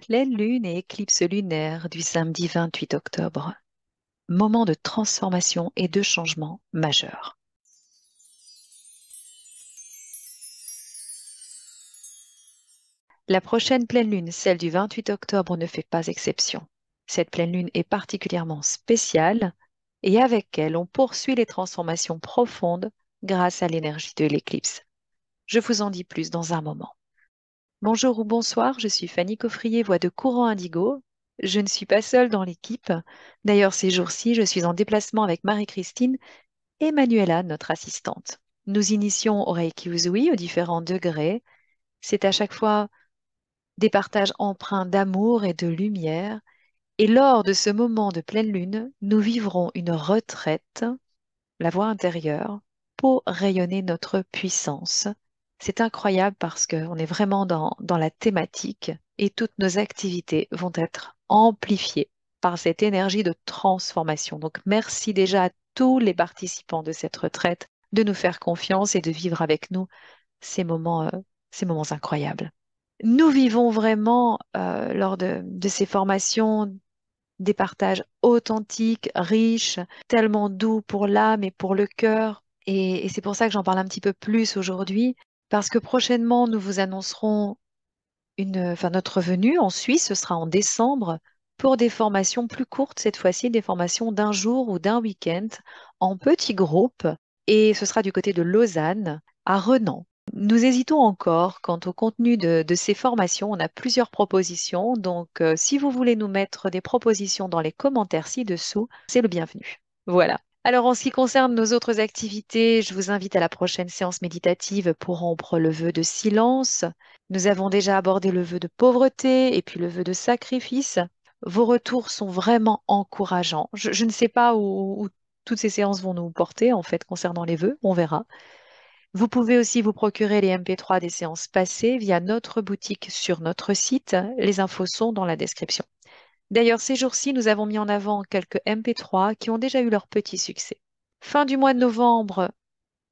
Pleine lune et éclipse lunaire du samedi 28 octobre. Moment de transformation et de changement majeur. La prochaine pleine lune, celle du 28 octobre, ne fait pas exception. Cette pleine lune est particulièrement spéciale et avec elle, on poursuit les transformations profondes grâce à l'énergie de l'éclipse. Je vous en dis plus dans un moment. Bonjour ou bonsoir, je suis Fanny Coffrier, voix de Courant Indigo. Je ne suis pas seule dans l'équipe. D'ailleurs, ces jours-ci, je suis en déplacement avec Marie-Christine et Manuela, notre assistante. Nous initions au Reiki Usui aux différents degrés. C'est à chaque fois des partages empreints d'amour et de lumière. Et lors de ce moment de pleine lune, nous vivrons une retraite, la voix intérieure, pour rayonner notre puissance. C'est incroyable parce qu'on est vraiment dans la thématique et toutes nos activités vont être amplifiées par cette énergie de transformation. Donc merci déjà à tous les participants de cette retraite de nous faire confiance et de vivre avec nous ces ces moments incroyables. Nous vivons vraiment lors de ces formations des partages authentiques, riches, tellement doux pour l'âme et pour le cœur. Et c'est pour ça que j'en parle un petit peu plus aujourd'hui, parce que prochainement, nous vous annoncerons notre venue en Suisse, ce sera en décembre, pour des formations plus courtes, cette fois-ci, des formations d'un jour ou d'un week-end, en petits groupes, et ce sera du côté de Lausanne, à Renan. Nous hésitons encore quant au contenu de ces formations. On a plusieurs propositions, donc si vous voulez nous mettre des propositions dans les commentaires ci-dessous, c'est le bienvenu. Voilà. Alors en ce qui concerne nos autres activités, je vous invite à la prochaine séance méditative pour rompre le vœu de silence. Nous avons déjà abordé le vœu de pauvreté et puis le vœu de sacrifice. Vos retours sont vraiment encourageants. Je ne sais pas où toutes ces séances vont nous porter en fait concernant les vœux, on verra. Vous pouvez aussi vous procurer les MP3 des séances passées via notre boutique sur notre site. Les infos sont dans la description. D'ailleurs, ces jours-ci, nous avons mis en avant quelques MP3 qui ont déjà eu leur petit succès. Fin du mois de novembre,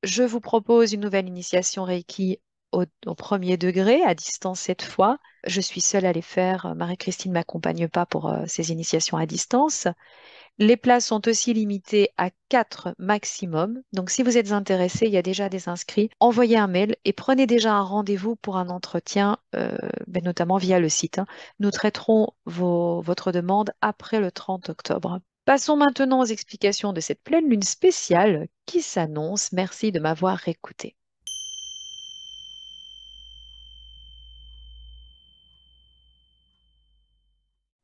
je vous propose une nouvelle initiation Reiki au premier degré, à distance cette fois. Je suis seule à les faire. Marie-Christine ne m'accompagne pas pour ces initiations à distance. Les places sont aussi limitées à 4 maximum. Donc, si vous êtes intéressé, il y a déjà des inscrits. Envoyez un mail et prenez déjà un rendez-vous pour un entretien, notamment via le site, hein. Nous traiterons votre demande après le 30 octobre. Passons maintenant aux explications de cette pleine lune spéciale qui s'annonce. Merci de m'avoir écouté.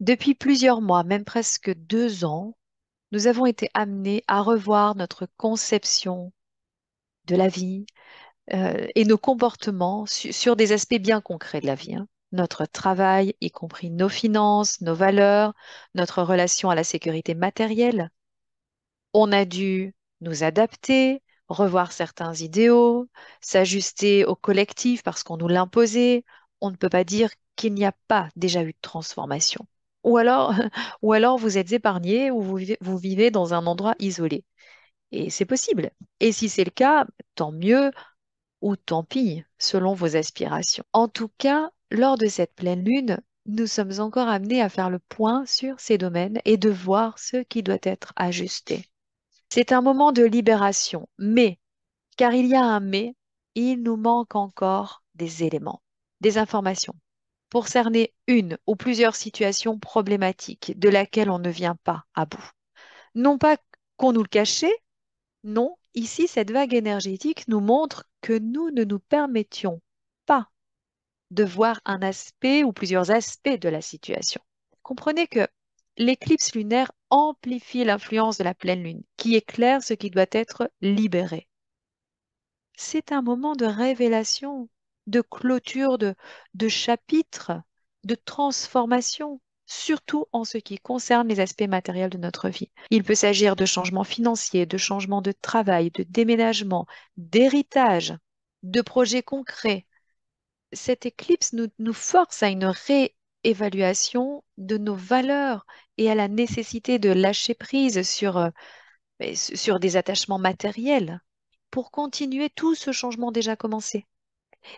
Depuis plusieurs mois, même presque 2 ans, nous avons été amenés à revoir notre conception de la vie, et nos comportements sur des aspects bien concrets de la vie, hein. Notre travail, y compris nos finances, nos valeurs, notre relation à la sécurité matérielle. On a dû nous adapter, revoir certains idéaux, s'ajuster au collectif parce qu'on nous l'imposait. On ne peut pas dire qu'il n'y a pas déjà eu de transformation. Ou alors, ou alors vous êtes épargné ou vous vivez dans un endroit isolé. Et c'est possible. Et si c'est le cas, tant mieux, ou tant pis, selon vos aspirations. En tout cas, lors de cette pleine lune, nous sommes encore amenés à faire le point sur ces domaines et de voir ce qui doit être ajusté. C'est un moment de libération, mais, car il y a un mais, il nous manque encore des éléments, des informations pour cerner une ou plusieurs situations problématiques de laquelle on ne vient pas à bout. Non pas qu'on nous le cachait, non, ici, cette vague énergétique nous montre que nous ne nous permettions pas de voir un aspect ou plusieurs aspects de la situation. Comprenez que l'éclipse lunaire amplifie l'influence de la pleine lune, qui éclaire ce qui doit être libéré. C'est un moment de révélation, de clôture de chapitres, de transformation, surtout en ce qui concerne les aspects matériels de notre vie. Il peut s'agir de changements financiers, de changements de travail, de déménagement, d'héritage, de projets concrets. Cette éclipse nous force à une réévaluation de nos valeurs et à la nécessité de lâcher prise sur des attachements matériels pour continuer tout ce changement déjà commencé.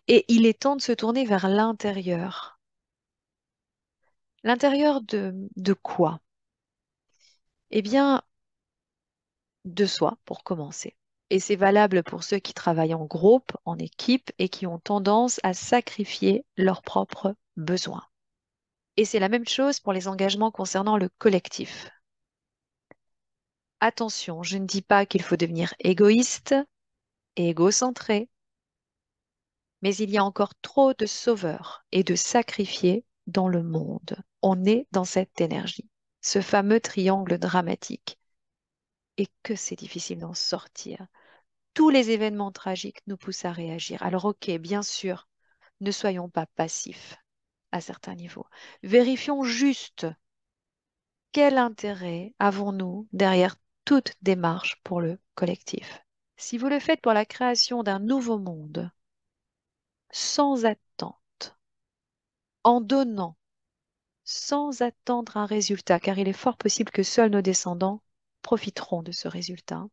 Et il est temps de se tourner vers l'intérieur. L'intérieur de quoi? Eh bien, de soi, pour commencer. Et c'est valable pour ceux qui travaillent en groupe, en équipe et qui ont tendance à sacrifier leurs propres besoins. Et c'est la même chose pour les engagements concernant le collectif. Attention, je ne dis pas qu'il faut devenir égoïste et égocentré, mais il y a encore trop de sauveurs et de sacrifiés dans le monde. On est dans cette énergie, ce fameux triangle dramatique, et que c'est difficile d'en sortir. Tous les événements tragiques nous poussent à réagir. Alors ok, bien sûr, ne soyons pas passifs à certains niveaux. Vérifions juste quel intérêt avons-nous derrière toute démarche pour le collectif. Si vous le faites pour la création d'un nouveau monde, sans attente, en donnant, sans attendre un résultat, car il est fort possible que seuls nos descendants profiteront de ce résultat.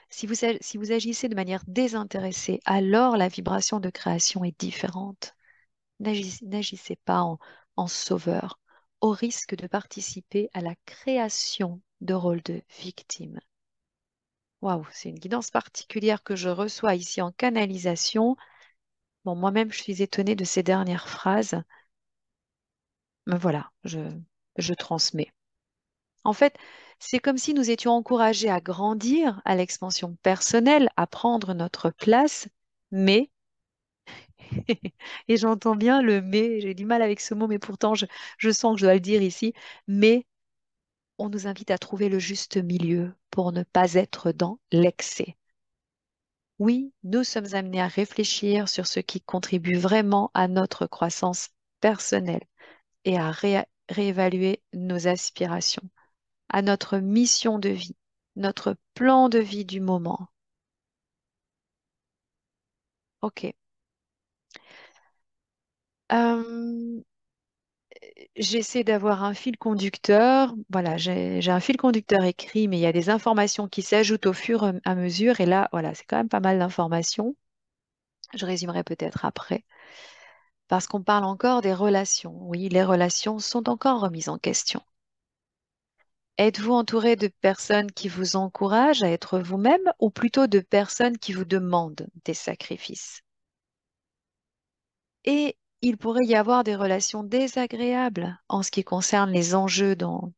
Si vous agissez de manière désintéressée, alors la vibration de création est différente. N'agissez pas en sauveur, au risque de participer à la création de rôles de victime. Waouh, c'est une guidance particulière que je reçois ici en canalisation. Bon, moi-même, je suis étonnée de ces dernières phrases, mais voilà, je transmets. En fait, c'est comme si nous étions encouragés à grandir, à l'expansion personnelle, à prendre notre place, mais, et j'entends bien le mais, j'ai du mal avec ce mot, mais pourtant je sens que je dois le dire ici, mais on nous invite à trouver le juste milieu pour ne pas être dans l'excès. Oui, nous sommes amenés à réfléchir sur ce qui contribue vraiment à notre croissance personnelle et à réévaluer nos aspirations, à notre mission de vie, notre plan de vie du moment. OK. Euh, J'essaie d'avoir un fil conducteur. Voilà, j'ai un fil conducteur écrit, mais il y a des informations qui s'ajoutent au fur et à mesure. Et là, voilà, c'est quand même pas mal d'informations. Je résumerai peut-être après. Parce qu'on parle encore des relations. Oui, les relations sont encore remises en question. Êtes-vous entouré de personnes qui vous encouragent à être vous-même ou plutôt de personnes qui vous demandent des sacrifices? Et il pourrait y avoir des relations désagréables en ce qui concerne les enjeux dans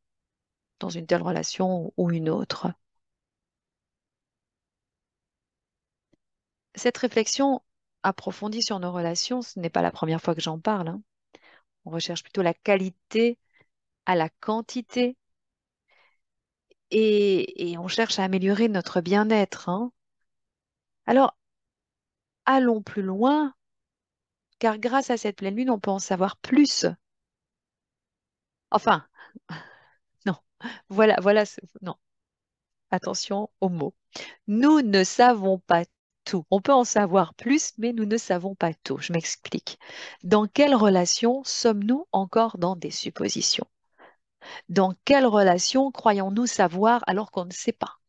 une telle relation ou une autre. Cette réflexion approfondie sur nos relations, ce n'est pas la première fois que j'en parle, hein. On recherche plutôt la qualité à la quantité et on cherche à améliorer notre bien-être, hein. Alors, allons plus loin, car grâce à cette pleine lune, on peut en savoir plus. Enfin, non, non, attention aux mots. Nous ne savons pas tout. On peut en savoir plus, mais nous ne savons pas tout. Je m'explique. Dans quelle relation sommes-nous encore dans des suppositions? Dans quelle relation croyons-nous savoir alors qu'on ne sait pas?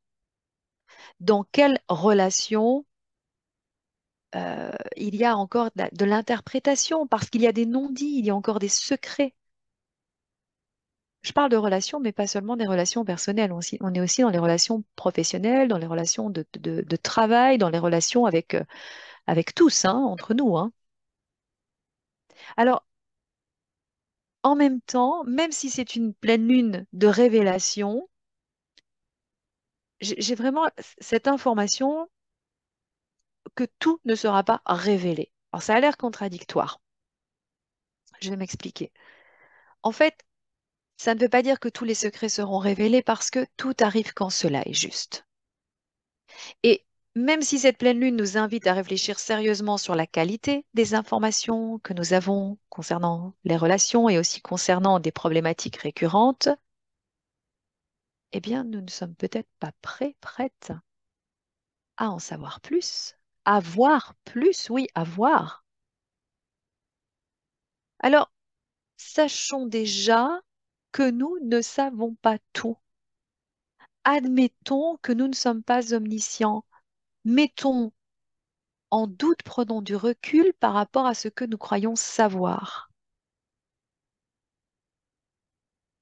Dans quelle relation il y a encore de l'interprétation parce qu'il y a des non-dits, il y a encore des secrets. Je parle de relations, mais pas seulement des relations personnelles. On est aussi dans les relations professionnelles, dans les relations de travail, dans les relations avec tous, hein, entre nous, hein. Alors, en même temps, même si c'est une pleine lune de révélation, j'ai vraiment cette information que tout ne sera pas révélé. Alors, ça a l'air contradictoire. Je vais m'expliquer. En fait, ça ne veut pas dire que tous les secrets seront révélés parce que tout arrive quand cela est juste. Et même si cette pleine lune nous invite à réfléchir sérieusement sur la qualité des informations que nous avons concernant les relations et aussi concernant des problématiques récurrentes, eh bien, nous ne sommes peut-être pas prêtes à en savoir plus, à voir plus, oui, à voir. Alors, sachons déjà que nous ne savons pas tout. Admettons que nous ne sommes pas omniscients. Mettons en doute, prenons du recul par rapport à ce que nous croyons savoir.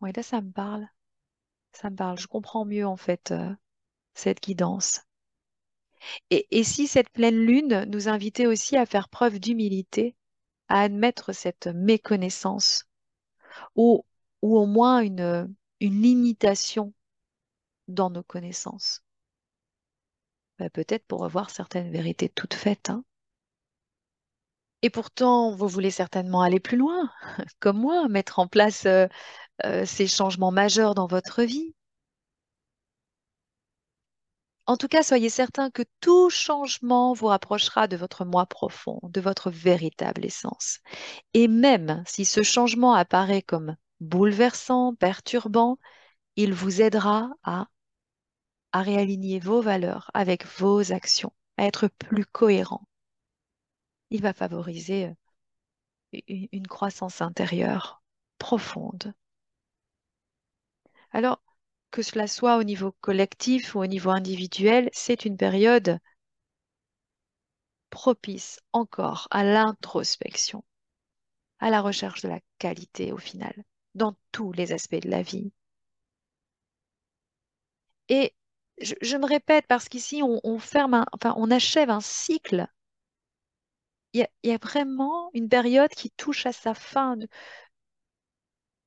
Oui, là, ça me parle. Ça me parle. Je comprends mieux, en fait, cette guidance. Et si cette pleine lune nous invitait aussi à faire preuve d'humilité, à admettre cette méconnaissance ou, ou au moins une limitation dans nos connaissances? Ben, peut-être pour revoir certaines vérités toutes faites, hein. Et pourtant, vous voulez certainement aller plus loin, comme moi, mettre en place ces changements majeurs dans votre vie. En tout cas, soyez certain que tout changement vous rapprochera de votre moi profond, de votre véritable essence. Et même si ce changement apparaît comme bouleversant, perturbant, il vous aidera à réaligner vos valeurs avec vos actions, à être plus cohérent. Il va favoriser une croissance intérieure profonde. Alors, que cela soit au niveau collectif ou au niveau individuel, c'est une période propice encore à l'introspection, à la recherche de la qualité au final, dans tous les aspects de la vie. Et je me répète parce qu'ici, on ferme enfin, on achève un cycle. Il y a vraiment une période qui touche à sa fin.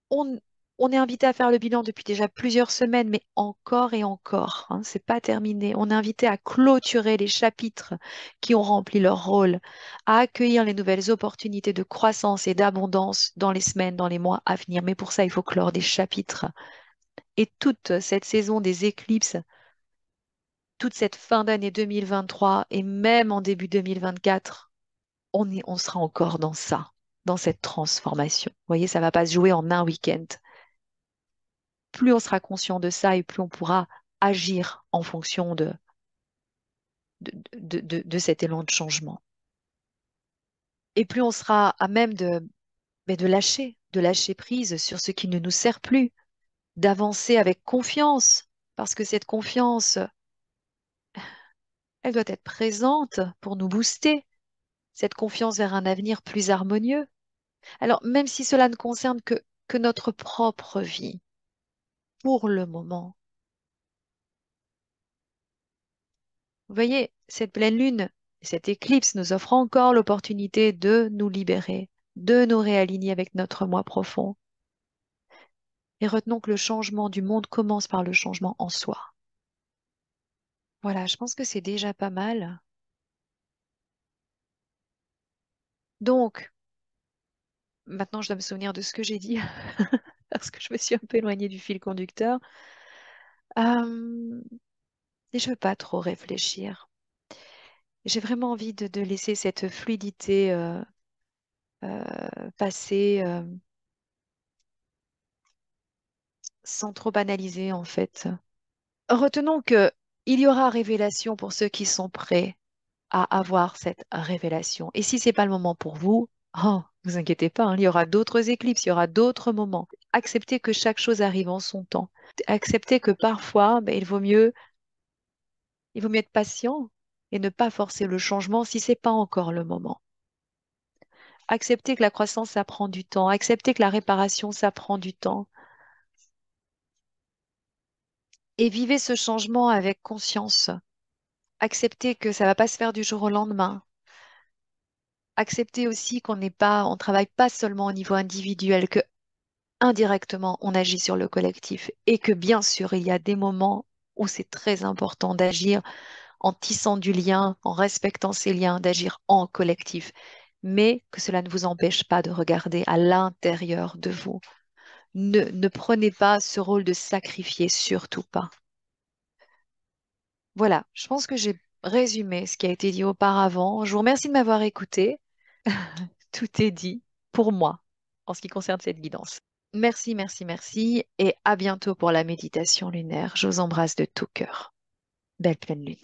On, on est invité à faire le bilan depuis déjà plusieurs semaines, mais encore et encore, hein, c'est pas terminé. On est invité à clôturer les chapitres qui ont rempli leur rôle, à accueillir les nouvelles opportunités de croissance et d'abondance dans les semaines, dans les mois à venir. Mais pour ça, il faut clore des chapitres. Et toute cette saison des éclipses, toute cette fin d'année 2023 et même en début 2024, on sera encore dans ça, dans cette transformation. Vous voyez, ça va pas se jouer en un week-end. Plus on sera conscient de ça et plus on pourra agir en fonction de cet élan de changement. Et plus on sera à même de lâcher prise sur ce qui ne nous sert plus, d'avancer avec confiance, parce que cette confiance, elle doit être présente pour nous booster, cette confiance vers un avenir plus harmonieux. Alors, même si cela ne concerne que notre propre vie, pour le moment, vous voyez, cette pleine lune, cette éclipse nous offre encore l'opportunité de nous libérer, de nous réaligner avec notre moi profond. Et retenons que le changement du monde commence par le changement en soi. Voilà, je pense que c'est déjà pas mal. Donc, maintenant, je dois me souvenir de ce que j'ai dit, parce que je me suis un peu éloignée du fil conducteur. Euh, et je ne veux pas trop réfléchir. J'ai vraiment envie de laisser cette fluidité passer sans trop analyser, en fait. Retenons que il y aura révélation pour ceux qui sont prêts à avoir cette révélation. Et si c'est pas le moment pour vous, oh, vous inquiétez pas, hein, il y aura d'autres éclipses, il y aura d'autres moments. Acceptez que chaque chose arrive en son temps. Acceptez que parfois, ben, il vaut mieux être patient et ne pas forcer le changement si c'est pas encore le moment. Acceptez que la croissance, ça prend du temps. Acceptez que la réparation, ça prend du temps. Et vivez ce changement avec conscience. Acceptez que ça va pas se faire du jour au lendemain. Accepter aussi on travaille pas seulement au niveau individuel, que indirectement on agit sur le collectif et que bien sûr il y a des moments où c'est très important d'agir en tissant du lien, en respectant ces liens, d'agir en collectif, mais que cela ne vous empêche pas de regarder à l'intérieur de vous. Ne prenez pas ce rôle de sacrifier, surtout pas. Voilà, je pense que j'ai résumé ce qui a été dit auparavant. Je vous remercie de m'avoir écouté. Tout est dit pour moi en ce qui concerne cette guidance. Merci, merci, merci et à bientôt pour la méditation lunaire. Je vous embrasse de tout cœur. Belle pleine lune.